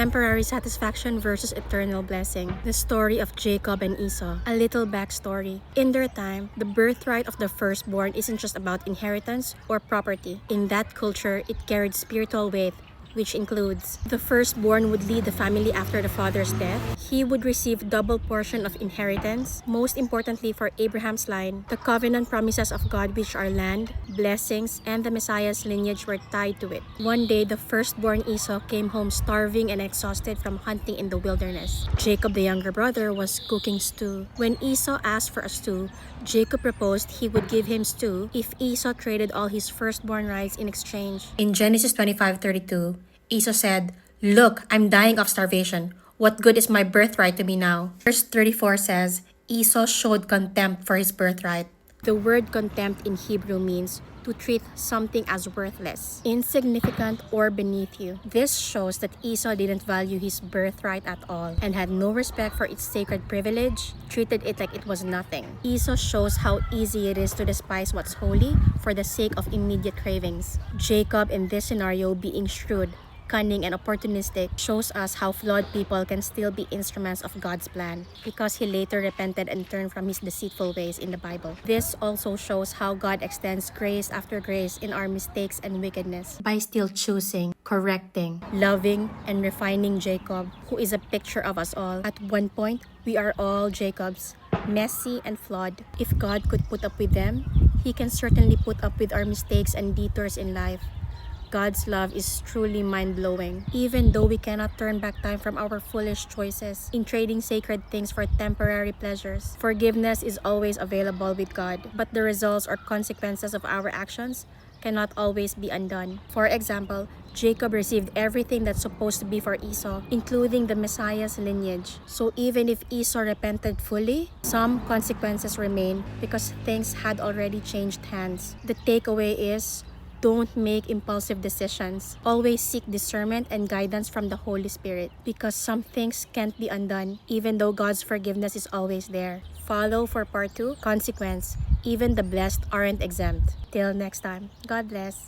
Temporary satisfaction versus eternal blessing. The story of Jacob and Esau. A little backstory. In their time, the birthright of the firstborn isn't just about inheritance or property. In that culture, it carried spiritual weight, which includes the firstborn would lead the family after the father's death. He would receive double portion of inheritance. Most importantly for Abraham's line, the covenant promises of God, which are land, blessings, and the Messiah's lineage were tied to it. One day, the firstborn Esau came home starving and exhausted from hunting in the wilderness. Jacob, the younger brother, was cooking stew. When Esau asked for a stew, Jacob proposed he would give him stew if Esau traded all his firstborn rights in exchange. In Genesis 25:32, Esau said, "Look, I'm dying of starvation. What good is my birthright to me now?" Verse 34 says, Esau showed contempt for his birthright. The word contempt in Hebrew means to treat something as worthless, insignificant, or beneath you. This shows that Esau didn't value his birthright at all and had no respect for its sacred privilege, treated it like it was nothing. Esau shows how easy it is to despise what's holy for the sake of immediate cravings. Jacob, in this scenario, being shrewd, cunning, and opportunistic, shows us how flawed people can still be instruments of God's plan because he later repented and turned from his deceitful ways in the Bible. This also shows how God extends grace after grace in our mistakes and wickedness by still choosing, correcting, loving, and refining Jacob, who is a picture of us all. At one point, we are all Jacobs, messy and flawed. If God could put up with them, he can certainly put up with our mistakes and detours in life. God's love is truly mind-blowing. Even though we cannot turn back time from our foolish choices in trading sacred things for temporary pleasures, forgiveness is always available with God, but the results or consequences of our actions cannot always be undone. For example, Jacob received everything that's supposed to be for Esau, including the Messiah's lineage. So even if Esau repented fully, some consequences remain because things had already changed hands. The takeaway is, don't make impulsive decisions. Always seek discernment and guidance from the Holy Spirit because some things can't be undone even though God's forgiveness is always there. Follow for part 2, consequence. Even the blessed aren't exempt. Till next time, God bless.